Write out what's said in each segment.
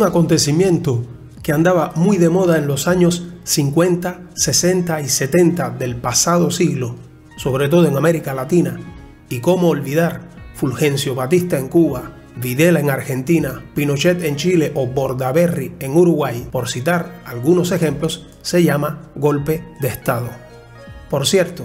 un acontecimiento que andaba muy de moda en los años 50, 60 y 70 del pasado siglo, sobre todo en América Latina, y cómo olvidar Fulgencio Batista en Cuba, Videla en Argentina, Pinochet en Chile o Bordaberry en Uruguay, por citar algunos ejemplos, se llama golpe de Estado. Por cierto,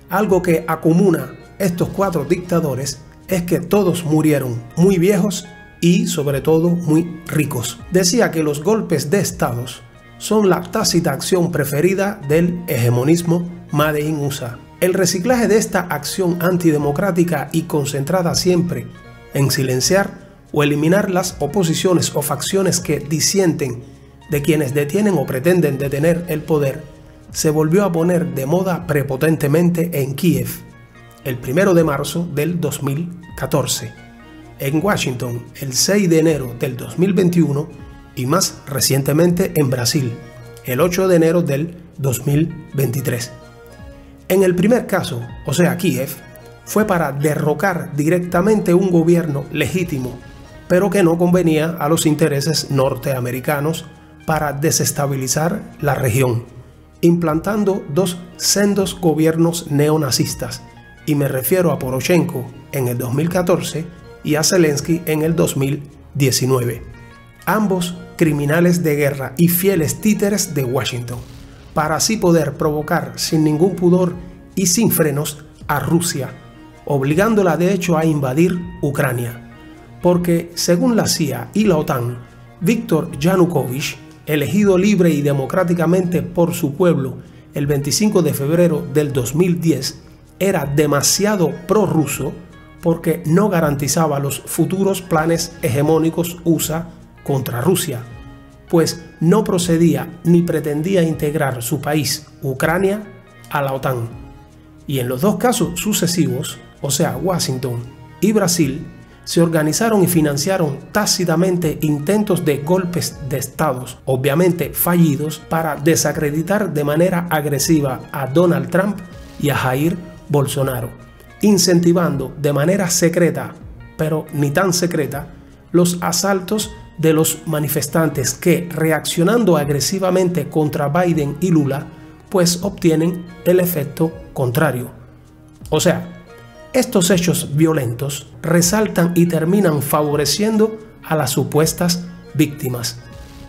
algo que acomuna estos 4 dictadores es que todos murieron muy viejos y sobre todo muy ricos. Decía que los golpes de estados son la tácita acción preferida del hegemonismo Made in USA. El reciclaje de esta acción antidemocrática y concentrada siempre en silenciar o eliminar las oposiciones o facciones que disienten de quienes detienen o pretenden detener el poder, se volvió a poner de moda prepotentemente en Kiev el 1 de marzo del 2014, en Washington el 6 de enero del 2021 y más recientemente en Brasil el 8 de enero del 2023. En el primer caso, o sea Kiev, fue para derrocar directamente un gobierno legítimo, pero que no convenía a los intereses norteamericanos para desestabilizar la región, implantando 2 sendos gobiernos neonazistas, y me refiero a Poroshenko en el 2014 y a Zelensky en el 2019, ambos criminales de guerra y fieles títeres de Washington, para así poder provocar sin ningún pudor y sin frenos a Rusia, obligándola de hecho a invadir Ucrania. Porque, según la CIA y la OTAN, Viktor Yanukovych, elegido libre y democráticamente por su pueblo el 25 de febrero del 2010, era demasiado prorruso porque no garantizaba los futuros planes hegemónicos USA contra Rusia, pues no procedía ni pretendía integrar su país, Ucrania, a la OTAN. Y en los 2 casos sucesivos, o sea, Washington y Brasil, se organizaron y financiaron tácitamente intentos de golpes de estados, obviamente fallidos, para desacreditar de manera agresiva a Donald Trump y a Jair Bolsonaro, incentivando de manera secreta, pero ni tan secreta, los asaltos de los manifestantes que, reaccionando agresivamente contra Biden y Lula, pues obtienen el efecto contrario. O sea, estos hechos violentos resaltan y terminan favoreciendo a las supuestas víctimas.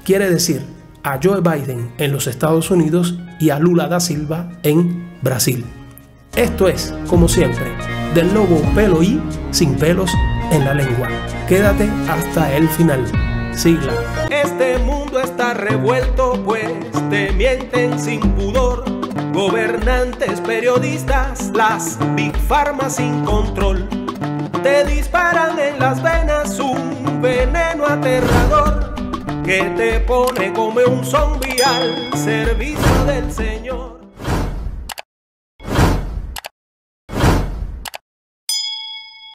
Quiere decir, a Joe Biden en los Estados Unidos y a Lula da Silva en Brasil. Esto es, como siempre, del lobo pelo y sin pelos en la lengua. Quédate hasta el final. Sigla. Este mundo está revuelto, pues te mienten sin pudor. Gobernantes, periodistas, las Big Pharma sin control. Te disparan en las venas un veneno aterrador que te pone como un zombie al servicio del Señor.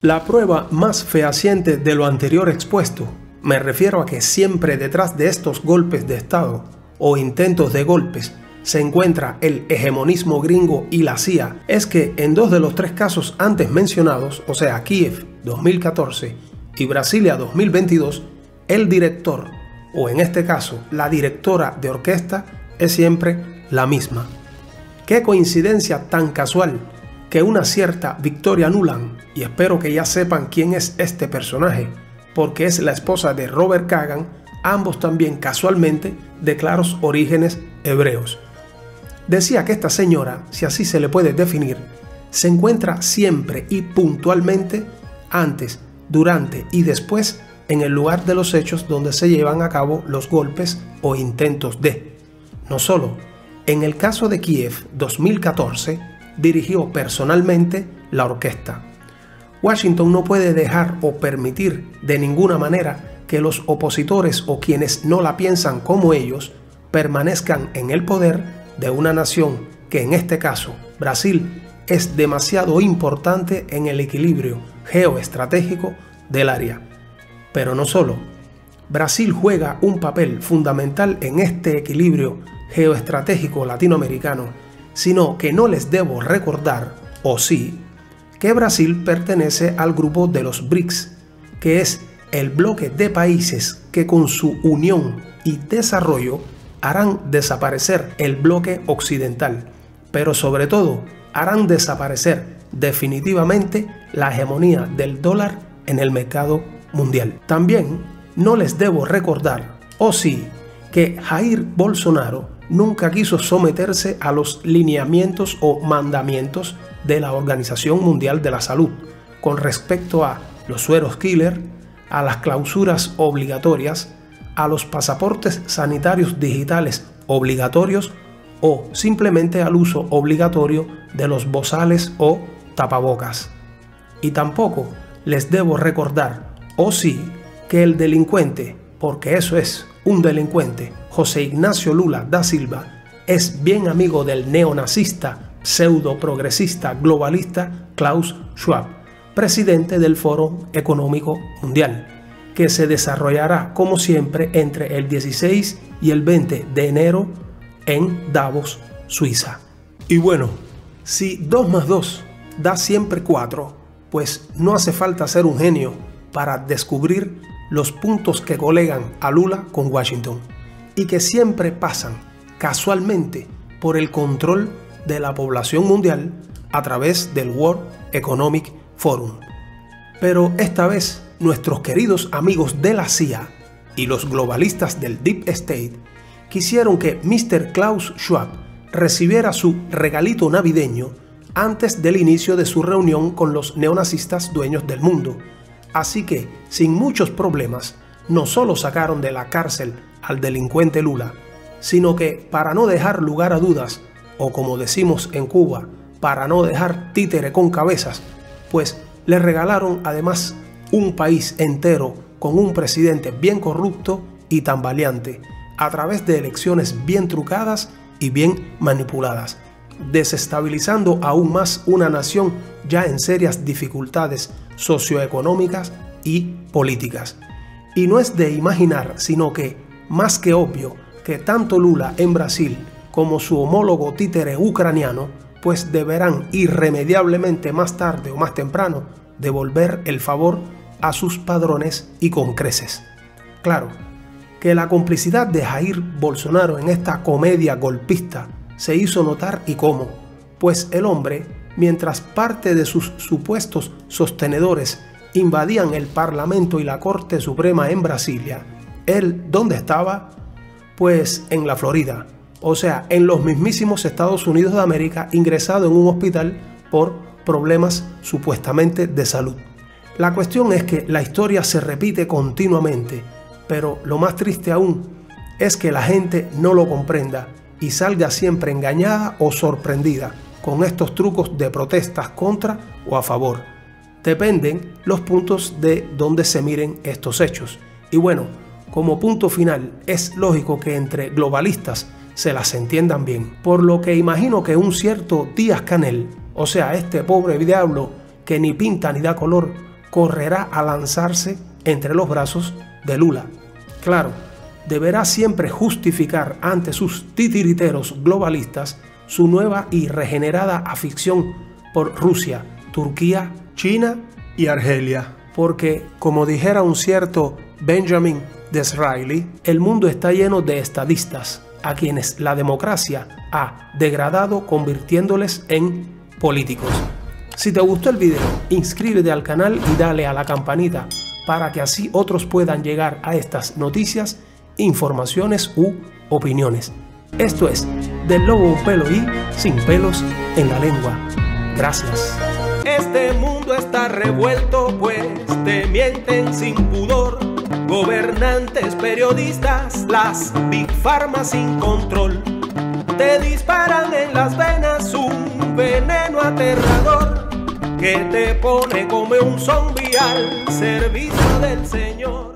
La prueba más fehaciente de lo anterior expuesto, me refiero a que siempre detrás de estos golpes de Estado o intentos de golpes se encuentra el hegemonismo gringo y la CIA, es que en 2 de los 3 casos antes mencionados, o sea Kiev 2014 y Brasilia 2022, el director, o en este caso la directora de orquesta, es siempre la misma. Qué coincidencia tan casual que una cierta Victoria Nuland, y espero que ya sepan quién es este personaje, porque es la esposa de Robert Kagan, ambos también casualmente de claros orígenes hebreos. Decía que esta señora, si así se le puede definir, se encuentra siempre y puntualmente antes, durante y después en el lugar de los hechos donde se llevan a cabo los golpes o intentos de. No solo, en el caso de Kiev 2014, dirigió personalmente la orquesta. Washington no puede dejar o permitir de ninguna manera que los opositores o quienes no la piensan como ellos permanezcan en el poder de una nación que en este caso, Brasil, es demasiado importante en el equilibrio geoestratégico del área. Pero no solo, Brasil juega un papel fundamental en este equilibrio geoestratégico latinoamericano, sino que no les debo recordar, o sí, que Brasil pertenece al grupo de los BRICS, que es el bloque de países que con su unión y desarrollo harán desaparecer el bloque occidental, pero sobre todo harán desaparecer definitivamente la hegemonía del dólar en el mercado mundial. También no les debo recordar, o sí, que Jair Bolsonaro nunca quiso someterse a los lineamientos o mandamientos de la Organización Mundial de la Salud con respecto a los sueros killer, a las clausuras obligatorias, a los pasaportes sanitarios digitales obligatorios o simplemente al uso obligatorio de los bozales o tapabocas. Y tampoco les debo recordar, o sí, que el delincuente, porque eso es un delincuente, José Ignacio Lula da Silva, es bien amigo del neonazista, pseudo progresista globalista Klaus Schwab, presidente del Foro Económico Mundial, que se desarrollará como siempre entre el 16 y el 20 de enero en Davos, Suiza. Y bueno, si 2 más 2 da siempre 4, pues no hace falta ser un genio para descubrir los puntos que colegan a Lula con Washington y que siempre pasan casualmente por el control de la población mundial a través del World Economic Forum. Pero esta vez nuestros queridos amigos de la CIA y los globalistas del Deep State quisieron que Mr. Klaus Schwab recibiera su regalito navideño antes del inicio de su reunión con los neonazistas dueños del mundo. Así que, sin muchos problemas, no solo sacaron de la cárcel al delincuente Lula, sino que para no dejar lugar a dudas, o como decimos en Cuba, para no dejar títere con cabezas, pues le regalaron además un país entero con un presidente bien corrupto y tambaleante, a través de elecciones bien trucadas y bien manipuladas, desestabilizando aún más una nación ya en serias dificultades socioeconómicas y políticas. Y no es de imaginar, sino que, más que obvio, que tanto Lula en Brasil como su homólogo títere ucraniano, pues deberán irremediablemente más tarde o más temprano devolver el favor a sus padrones y con creces. Claro, que la complicidad de Jair Bolsonaro en esta comedia golpista se hizo notar y cómo, pues el hombre, mientras parte de sus supuestos sostenedores invadían el Parlamento y la Corte Suprema en Brasilia, él, ¿dónde estaba? Pues en la Florida, o sea, en los mismísimos Estados Unidos de América, ingresado en un hospital por problemas supuestamente de salud. La cuestión es que la historia se repite continuamente, pero lo más triste aún es que la gente no lo comprenda y salga siempre engañada o sorprendida con estos trucos de protestas contra o a favor. Dependen los puntos de donde se miren estos hechos. Y bueno, como punto final, es lógico que entre globalistas se las entiendan bien, por lo que imagino que un cierto Díaz-Canel, o sea, este pobre diablo que ni pinta ni da color, correrá a lanzarse entre los brazos de Lula. Claro, deberá siempre justificar ante sus titiriteros globalistas su nueva y regenerada afición por Rusia, Turquía, China y Argelia. Porque, como dijera un cierto Benjamin Disraeli, el mundo está lleno de estadistas, a quienes la democracia ha degradado convirtiéndoles en políticos. Si te gustó el video, inscríbete al canal y dale a la campanita para que así otros puedan llegar a estas noticias, informaciones u opiniones. Esto es Del Lobo un pelo y sin pelos en la lengua. Gracias. Este mundo está revuelto, pues te mienten sin pudor. Gobernantes, periodistas, las Big Pharma sin control. Te disparan en las venas un veneno aterrador que te pone como un zombie al servicio del Señor.